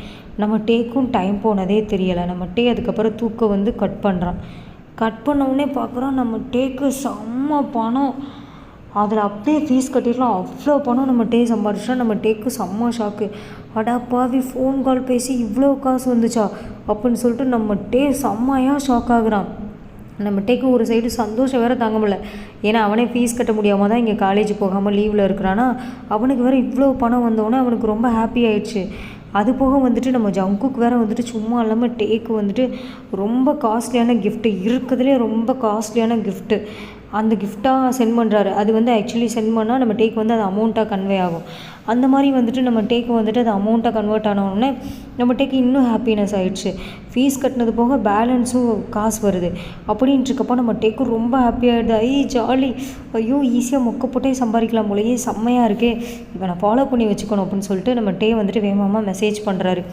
நம்ம டேக்கும் டைம் போனதே தெரியலை. நம்ம டே அதுக்கப்புறம் தூக்கம் வந்து கட் பண்ணுறான். கட் பண்ணவுடனே பார்க்குறோம் நம்ம டேக்கு செம்ம பணம், அதில் அப்படியே ஃபீஸ் கட்டிடலாம், அவ்வளோ பணம் நம்ம டே சம்பாதிச்சா. நம்ம டேக்கு செம்ம ஷாக்கு. அடாப்பாவி ஃபோன் கால் பேசி இவ்வளோ காசு வந்துச்சா அப்படின்னு சொல்லிட்டு நம்ம டே செம்மையாக ஷாக் ஆகுறான். நம்ம டேக்கு ஒரு சைடு சந்தோஷம் வேறு தாங்க முடியல. ஏன்னா அவனே ஃபீஸ் கட்ட முடியாமல் தான் இங்கே காலேஜ் போகாமல் லீவில் இருக்கிறான்னா, அவனுக்கு வேறு இவ்வளோ பணம் வந்தோடனே அவனுக்கு ரொம்ப ஹாப்பி ஆயிடுச்சு. அது போக வந்துட்டு நம்ம ஜங்குக்கு வேறு வந்துட்டு சும்மா இல்லாமல் டேக்கு வந்துட்டு ரொம்ப காஸ்ட்லியான கிஃப்ட்டு, இருக்கிறதுலே ரொம்ப காஸ்ட்லியான கிஃப்ட்டு அந்த கிஃப்டாக சென்ட் பண்ணுறாரு. அது வந்து ஆக்சுவலி சென்ட் பண்ணால் நம்ம டேக்கு வந்து அது அமௌண்ட்டாக கன்வே ஆகும். அந்த மாதிரி வந்துட்டு நம்ம டேக்கு வந்துட்டு அது அமௌண்ட்டாக கன்வெர்ட் ஆனோடனே நம்ம டேக்கு இன்னும் ஹாப்பினஸ் ஆகிடுச்சு. ஃபீஸ் கட்டினது போக பேலன்ஸும் காசு வருது அப்படின்ட்டுருக்கப்போ நம்ம டேக்கு ரொம்ப ஹாப்பியாகிடுது. ஜாலி, ஐயோ ஈஸியாக மொக்க போட்டே சம்பாதிக்கலாம் போலயே, செம்மையாக இருக்கே, இப்போ நான் ஃபாலோ பண்ணி வச்சுக்கணும் அப்படின்னு சொல்லிட்டு நம்ம டே வந்துட்டு வேகமாக மெசேஜ் பண்ணுறாரு.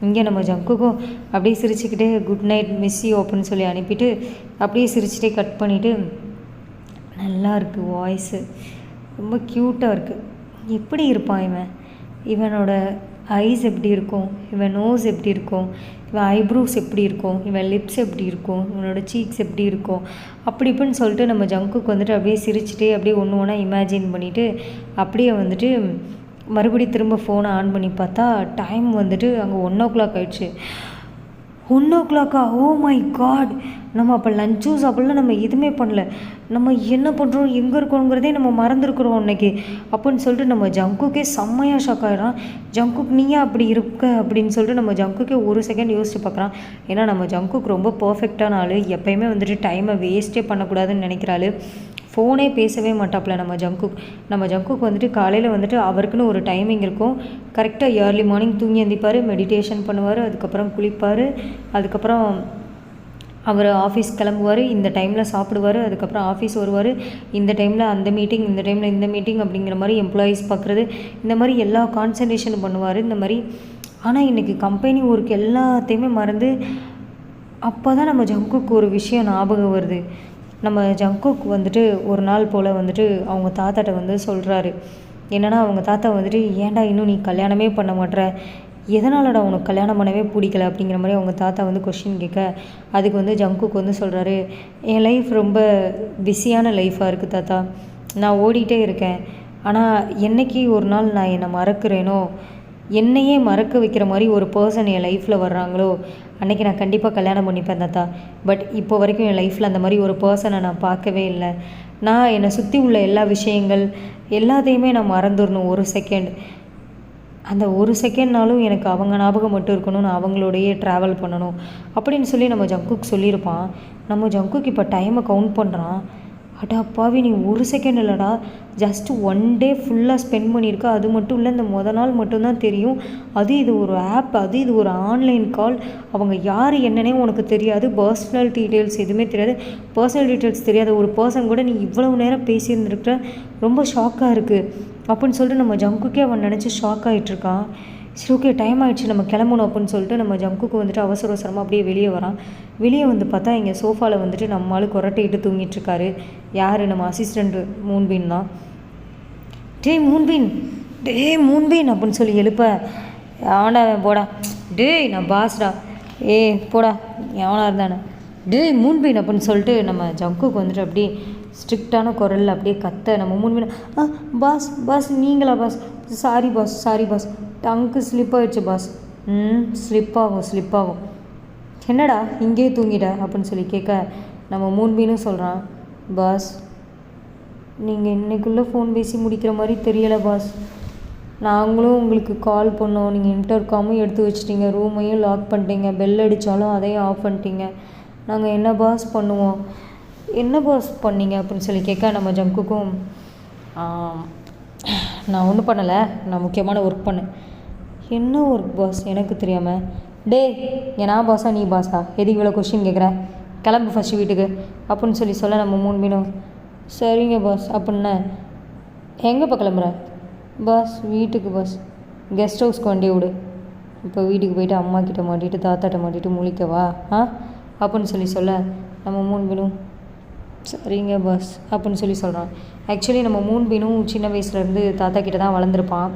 இங்கே நம்ம ஜங்குக்கும் அப்படியே சிரிச்சுக்கிட்டே குட் நைட் மிஸ் யூ அப்படின்னு சொல்லி அனுப்பிட்டு அப்படியே சிரிச்சுட்டே கட் பண்ணிவிட்டு, நல்லா இருக்குது வாய்ஸு, ரொம்ப க்யூட்டாக இருக்குது, எப்படி இருப்பான் இவனோட ஐஸ் எப்படி இருக்கும், இவன் நோஸ் எப்படி இருக்கும், இவன் ஐப்ரோஸ் எப்படி இருக்கும், இவன் லிப்ஸ் எப்படி இருக்கும், இவனோட சீக்ஸ் எப்படி இருக்கும், அப்படி இப்படின்னு சொல்லிட்டு நம்ம ஜங்குக்கு வந்துட்டு அப்படியே சிரிச்சுட்டே அப்படியே ஒன்று ஒன்றா இமேஜின் பண்ணிவிட்டு அப்படியே வந்துட்டு மறுபடியும் திரும்ப ஃபோனை ஆன் பண்ணி பார்த்தா டைம் வந்துட்டு அங்கே 1 o'clock ஆகிடுச்சு. 1 o'clock? ஓ மை காட், நம்ம அப்போ லஞ்சும் சாப்பிடல, நம்ம எதுவுமே பண்ணல, நம்ம என்ன பண்ணுறோம் எங்கே இருக்கோங்கிறதே நம்ம மறந்துருக்குறோம் அன்றைக்கி அப்படின்னு சொல்லிட்டு நம்ம ஜங்குக்கே செம்மையாக ஷாக் ஆகிடான். ஜங்குக் நீயா அப்படி இருக்க அப்படின்னு சொல்லிட்டு நம்ம ஜங்குக்கே ஒரு செகண்ட் யோசிச்சு பார்க்குறான். ஏன்னா நம்ம ஜங்குக் ரொம்ப பர்ஃபெக்டான ஆள், எப்போயுமே வந்துட்டு டைமை வேஸ்ட்டே பண்ணக்கூடாதுன்னு நினைக்கிறாள். ஃபோனே பேசவே மாட்டாப்புல நம்ம ஜங்குக் வந்துட்டு காலையில் வந்துட்டு அவருக்குன்னு ஒரு டைமிங் இருக்கும். கரெக்டாக ஏர்லி மார்னிங் தூங்கி எழுந்திப்பார், மெடிடேஷன் பண்ணுவார், அதுக்கப்புறம் குளிப்பார், அதுக்கப்புறம் அவர் ஆஃபீஸ் கிளம்புவார், இந்த டைமில் சாப்பிடுவார், அதுக்கப்புறம் ஆஃபீஸ் வருவார், இந்த டைமில் அந்த மீட்டிங், இந்த டைமில் இந்த மீட்டிங் அப்படிங்கிற மாதிரி எம்ப்ளாயீஸ் பார்க்குறது, இந்த மாதிரி எல்லா கான்சன்ட்ரேஷன் பண்ணுவார் இந்த மாதிரி. ஆனால் இன்றைக்கி கம்பெனி ஒர்க் எல்லாத்தையுமே மறந்து அப்போ தான் நம்ம ஜங்குக்கு ஒரு விஷயம் ஞாபகம் வருது. நம்ம ஜங்குக் வந்துட்டு ஒரு நாள் போல் வந்துட்டு அவங்க தாத்தாட்ட வந்து சொல்கிறாரு. என்னென்னா அவங்க தாத்தா வந்துட்டு, ஏன்டா இன்னும் நீ கல்யாணமே பண்ண மாட்டேற, எதனாலடா உனக்கு கல்யாணம் பண்ணவே பிடிக்கல அப்படிங்கிற மாதிரி அவங்க தாத்தா வந்து கொஷின் கேட்க, அதுக்கு வந்து ஜங்குக் வந்து சொல்கிறாரு, என் லைஃப் ரொம்ப பிஸியான லைஃப்பாக இருக்குது தாத்தா, நான் ஓடிட்டே இருக்கேன், ஆனால் என்றைக்கு ஒரு நாள் நான் என்னை மறக்கிறேனோ, என்னையே மறக்க வைக்கிற மாதிரி ஒரு பர்சன் என் லைஃப்பில் வர்றாங்களோ அன்றைக்கி நான் கண்டிப்பாக கல்யாணம் பண்ணிப்பேன் தாத்தா. பட் இப்போ வரைக்கும் என் லைஃப்பில் அந்த மாதிரி ஒரு பர்சனை நான் பார்க்கவே இல்லை. நான் என்னை சுற்றி உள்ள எல்லா விஷயங்கள் எல்லாத்தையுமே நான் மறந்துடணும் ஒரு செகண்ட். அந்த ஒரு செகண்ட்னாலும் எனக்கு அவங்க ஞாபகம் மட்டும் இருக்கணும், நான் அவங்களோடையே ட்ராவல் பண்ணணும் அப்படின்னு சொல்லி நம்ம ஜங்குக் சொல்லியிருப்பான். நம்ம ஜங்குக் இப்போ டைமை கவுண்ட் பண்ணுறான். அடா பாவி, நீ ஒரு செகண்ட் இல்லைடா, ஜஸ்ட்டு 1 டே ஃபுல்லாக ஸ்பெண்ட் பண்ணியிருக்க. அது மட்டும் இல்லை, இந்த நாள் மட்டும்தான் தெரியும். அது இது ஒரு ஆப், அது இது ஒரு ஆன்லைன் கால். அவங்க யார் என்னன்னே உனக்கு தெரியாது. பர்சனல் டீட்டெயில்ஸ் எதுவுமே தெரியாது. பர்சனல் டீட்டெயில்ஸ் தெரியாத ஒரு பர்சன் கூட நீ இவ்வளவு நேரம் பேசியிருந்துருக்குற. ரொம்ப ஷாக்காக இருக்குது அப்படின்னு சொல்லிட்டு நம்ம ஜங்குக்கே அவன் நினச்சி ஷாக் ஆகிட்டுருக்கான். சரி, ஓகே, டைம் ஆகிடுச்சு, நம்ம கிளம்பணும் அப்படின்னு சொல்லிட்டு நம்ம ஜங்குக்கு வந்துட்டு அவசர அவசரமாக அப்படியே வெளியே வரான். வெளியே வந்து பார்த்தா இங்கே சோஃபாவில் வந்துட்டு நம்மளால் கொரட்டையிட்டு தூங்கிட்டுருக்காரு. யார்? நம்ம அசிஸ்டண்ட்டு மூன்பின் தான். டேய் மூன்பின் அப்படின்னு சொல்லி எழுப்ப, அவனா போடா, டேய் நான் பாஸ்டா, போடா எவனா இருந்தானே, டேய் மூன்பின் அப்படின்னு சொல்லிட்டு நம்ம ஜங்குக்கு வந்துட்டு அப்படியே ஸ்ட்ரிக்டான குரலில் அப்படியே கத்த. நம்ம மூன்பின், பாஸ் நீங்களா பாஸ்? சாரி பாஸ், டங்க்கு ஸ்லிப் ஆகிடுச்சு பாஸ். ஸ்லிப் ஆகும். என்னடா இங்கேயே தூங்கிட அப்படின்னு சொல்லி கேட்க, நம்ம மூன்பினும் சொல்கிறான், பாஸ் நீங்கள் இன்னைக்குள்ளே ஃபோன் பேசி முடிக்கிற மாதிரி தெரியலை பாஸ். நாங்களும் உங்களுக்கு கால் பண்ணோம், நீங்கள் இன்டர்காமும் எடுத்து வச்சிட்டிங்க, ரூமையும் லாக் பண்ணிட்டீங்க, பெல் அடித்தாலும் அதையும் ஆஃப் பண்ணிட்டீங்க. நாங்கள் என்ன பாஸ் பண்ணுவோம்? என்ன பாஸ் பண்ணீங்க அப்படின்னு சொல்லி கேட்க, நம்ம ஜங்குக்கும், நான் ஒன்றும் பண்ணலை, நான் முக்கியமான ஒர்க் பண்ணேன். என்ன ஒர்க் பாஸ்? எனக்கு தெரியாமல். நான் பாஸா நீ பாஸா? எதுக்கு இவ்வளோ கொஸ்டின் கேட்குற? கிளம்பு ஃபஸ்ட்டு வீட்டுக்கு அப்படின்னு சொல்ல நம்ம மூன்பினும், சரிங்க பாஸ் அப்படின்னா, எங்கேப்பா கிளம்புற? பாஸ் வீட்டுக்கு பாஸ், கெஸ்ட் ஹவுஸ்க்கு வண்டியை விடு. இப்போ வீட்டுக்கு போயிட்டு அம்மா கிட்ட மாட்டிட்டு தாத்தாட்ட மாட்டிட்டு முழிக்கவா அப்படின்னு சொல்ல நம்ம மூன்பினும், சரிங்க பாஸ் அப்படின்னு சொல்கிறான். ஆக்சுவலி நம்ம மூன்பினும் சின்ன வயசுலேருந்து தாத்தா கிட்ட தான் வளர்ந்துருப்பான்.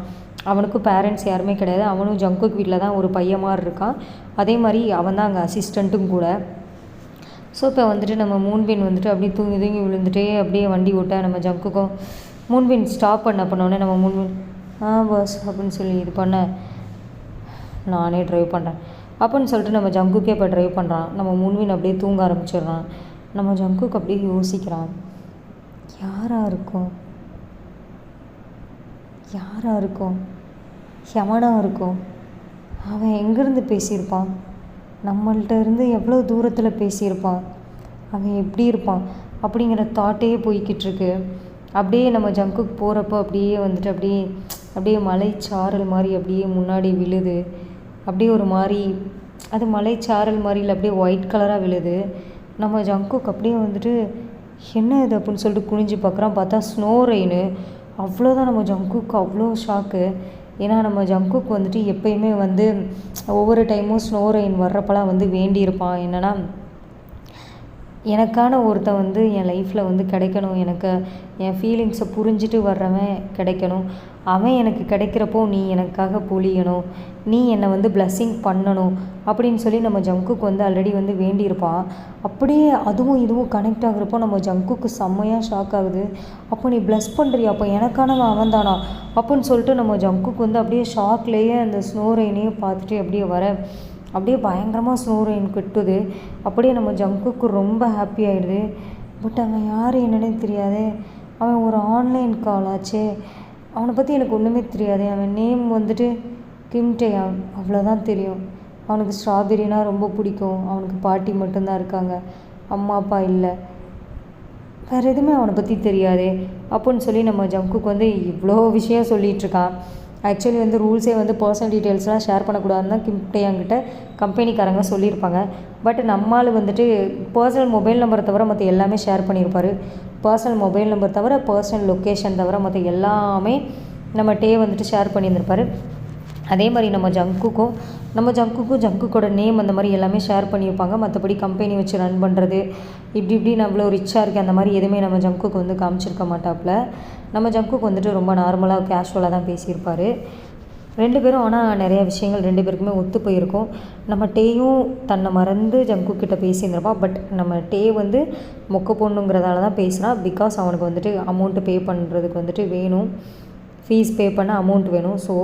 அவனுக்கும் பேரண்ட்ஸ் யாருமே கிடையாது. அவனும் ஜங்குக் வீட்டில் தான் ஒரு பையன் மாதிரி இருக்கான். அதே மாதிரி அவன் தான் அங்கே அசிஸ்டண்ட்டும் கூட. ஸோ இப்போ வந்துட்டு நம்ம மூன்பின் வந்துட்டு அப்படியே தூங்கி விழுந்துட்டே அப்படியே வண்டி ஓட்ட நம்ம ஜங்குக்கும் மூன்பின் ஸ்டாப் பண்ணோடனே நம்ம மூன்பின், பாஸ் அப்படின்னு சொல்லி இது பண்ண, நானே ட்ரைவ் பண்ணுறேன் அப்படின்னு சொல்லிட்டு நம்ம ஜங்குக்கே இப்போ ட்ரைவ் பண்ணுறான். நம்ம மூன்பின் அப்படியே தூங்க ஆரம்பிச்சிடுறான். நம்ம ஜங்குக்கு அப்படியே யோசிக்கிறான், யாராக இருக்கும், எவனாக இருக்கும், அவன் எங்கேருந்து பேசியிருப்பான், நம்மள்கிட்ட இருந்து எவ்வளோ தூரத்தில் பேசியிருப்பான், அவன் எப்படி இருப்பான் அப்படிங்கிற தாட்டே போய்கிட்டு இருக்கு. அப்படியே நம்ம ஜங்குக்கு போகிறப்போ அப்படியே வந்துட்டு அப்படியே மலைச்சாரல் மாதிரி அப்படியே முன்னாடி விழுது. அப்படியே ஒரு மாதிரி அது மலைச்சாரல் மாதிரி இல்லை, அப்படியே ஒயிட் கலராக விழுது. நம்ம ஜங்குக்கு அப்படியே வந்துட்டு என்ன இது அப்படின்னு சொல்லிட்டு குனிஞ்சு பார்க்குறான். பார்த்தா ஸ்னோ ரெயின். அவ்வளோதான். நம்ம ஜங்குக்கு அவ்வளோ ஷாக்கு. ஏன்னா நம்ம ஜங்குக்கு வந்துட்டு எப்பயுமே வந்து ஒவ்வொரு டைமும் ஸ்னோ ரெயின் வர்றப்பெல்லாம் வந்து வேண்டியிருப்பான். என்னென்னா, எனக்கான ஒருத்தன் வந்து என் லைஃப்பில் வந்து கிடைக்கணும், எனக்கு என் ஃபீலிங்ஸை புரிஞ்சுட்டு வர்றவன் கிடைக்கணும், அவன் எனக்கு கிடைக்கிறப்போ நீ எனக்காக பொழியணும், நீ என்னை வந்து பிளஸ்ஸிங் பண்ணணும் அப்படின்னு சொல்லி நம்ம ஜங்குக்கு வந்து ஆல்ரெடி வந்து வேண்டியிருப்பான். அப்படியே அதுவும் இதுவும் கனெக்ட் ஆகுறப்போ நம்ம ஜங்குக்கு செம்மையாக ஷாக் ஆகுது. அப்போ நீ ப்ளஸ் பண்ணுறியா, அப்போ எனக்கானவன் அவன் தானா அப்படின்னு சொல்லிட்டு நம்ம ஜங்குக்கு வந்து அப்படியே ஷாக்லேயே அந்த ஸ்னோ ரெயினையும் பார்த்துட்டு அப்படியே பயங்கரமாக ஸ்னோ ரெயின் கொட்டுது. அப்படியே நம்ம ஜங்குக்கு ரொம்ப ஹாப்பி ஆகிடுது. பட் அவன் யார் என்னன்னே தெரியாது. அவன் ஒரு ஆன்லைன் கால் ஆச்சே. அவனை பற்றி எனக்கு ஒன்றுமே தெரியாது. அவன் நேம் வந்துட்டு கிம்டேயான், அவ்வளோதான் தெரியும். அவனுக்கு ஸ்ட்ராபெரினா ரொம்ப பிடிக்கும். அவனுக்கு பாட்டி மட்டும்தான் இருக்காங்க, அம்மா அப்பா இல்லை. வேறு எதுவுமே அவனை பற்றி தெரியாது அப்படின்னு சொல்லி நம்ம ஜங்குக்கு வந்து இவ்வளோ விஷயம் சொல்லிகிட்ருக்கான். ஆக்சுவலி வந்து ரூல்ஸே வந்து பர்சனல் டீட்டெயில்ஸ்லாம் ஷேர் பண்ணக்கூடாதுன்னு தான் கிம்டேயாங்கிட்ட கம்பெனிக்காரங்க சொல்லியிருப்பாங்க. பட் நம்மால் வந்துட்டு பர்சனல் மொபைல் நம்பரை தவிர மற்ற எல்லாமே ஷேர் பண்ணியிருப்பார். பர்சனல் மொபைல் நம்பர் தவிர, பர்சனல் லொக்கேஷன் தவிர மற்ற எல்லாமே நம்ம வந்துட்டு ஷேர் பண்ணியிருந்திருப்பார். அதே மாதிரி நம்ம ஜங்குக்கும் ஜங்குக்கோட நேம் அந்த மாதிரி எல்லாமே ஷேர் பண்ணியிருப்பாங்க. மற்றபடி கம்பெனி வச்சு ரன் பண்ணுறது இப்படி நான் அவ்வளோ ரிச்சாக இருக்கேன் அந்த மாதிரி எதுவுமே நம்ம ஜங்குக்கு வந்து காமிச்சிருக்க மாட்டாப்புல. நம்ம ஜங்குக்கு வந்துட்டு ரொம்ப நார்மலாக கேஷுவலாக தான் பேசியிருப்பார். 2 பேரும். ஆனால் நிறைய விஷயங்கள் 2 பேருக்குமே ஒத்து போயிருக்கும். நம்ம டேயும் தன்னை மறந்து ஜங்குக்கிட்ட பேசியிருந்திருப்பான். பட் நம்ம டே வந்து மொக்க பொண்ணுங்கிறதால தான் பேசுகிறான். பிகாஸ் அவனுக்கு வந்துட்டு அமௌண்ட்டு பே பண்ணுறதுக்கு வந்துட்டு வேணும், ஃபீஸ் பே பண்ண அமௌண்ட் வேணும். ஸோ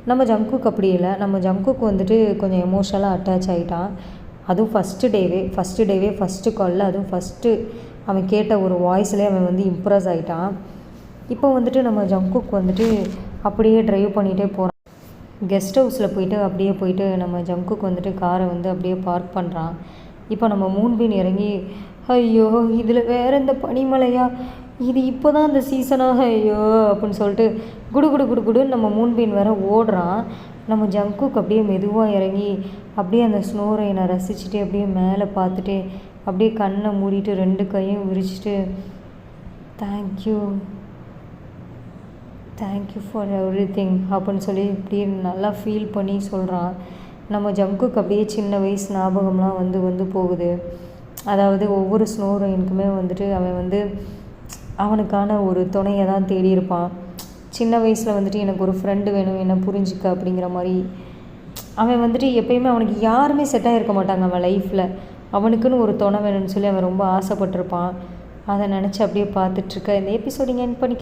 நம்ம ஜங்குக்கு அப்படி இல்லை. நம்ம ஜங்குக்கு வந்துட்டு கொஞ்சம் எமோஷனலாக அட்டாச் ஆகிட்டான். அதுவும் ஃபஸ்ட்டு டேவே ஃபஸ்ட்டு காலில், அதுவும் ஃபஸ்ட்டு அவன் கேட்ட ஒரு வாய்ஸ்லேயே அவன் வந்து இம்ப்ரெஸ் ஆகிட்டான். இப்போ வந்துட்டு நம்ம ஜங்குக்கு வந்துட்டு அப்படியே ட்ரைவ் பண்ணிகிட்டே போகிறான். கெஸ்ட் ஹவுஸில் போயிட்டு நம்ம ஜங்குக்கு வந்துட்டு காரை வந்து அப்படியே பார்க் பண்ணுறான். இப்போ நம்ம மூன்பின் இறங்கி ஐயோ இதில் வேறு இந்த பனிமலையா, இது இப்போ தான் அந்த சீசனாக, ஐயோ அப்படின்னு சொல்லிட்டு குடு குடு குடு குடுன்னு நம்ம மூன்பின் வேற ஓடுறான். நம்ம ஜங்குக்கு அப்படியே மெதுவாக இறங்கி அப்படியே அந்த ஸ்னோ ரெயினை ரசிச்சுட்டு அப்படியே மேலே பார்த்துட்டு அப்படியே கண்ணை மூடிட்டு 2 கையும் விரிச்சிட்டு தேங்க்யூ தேங்க்யூ ஃபார் எவ்ரிதிங் அப்படின்னு சொல்லி இப்படியே நல்லா ஃபீல் பண்ணி சொல்கிறான். நம்ம ஜங்குக்கு அப்படியே சின்ன வயசு ஞாபகம்லாம் வந்து வந்து போகுது. அதாவது ஒவ்வொரு ஸ்னோ ரெயினுக்குமே வந்துட்டு அவன் வந்து அவனுக்கான ஒரு துணையை தான் தேடி இருப்பான். சின்ன வயசில் வந்துட்டு எனக்கு ஒரு ஃப்ரெண்டு வேணும், என்னை புரிஞ்சுக்க அப்படிங்கிற மாதிரி அவன் வந்துட்டு எப்பயுமே அவனுக்கு யாருமே செட்டாக இருக்க மாட்டாங்க அவன் லைஃப்பில். அவனுக்குன்னு ஒரு துணை வேணும்னு சொல்லி அவன் ரொம்ப ஆசைப்பட்டிருப்பான். அதை நினச்சி அப்படியே பார்த்துட்ருக்க இந்த எபிசோட் இங்கே எண்ட் பண்ணிக்க.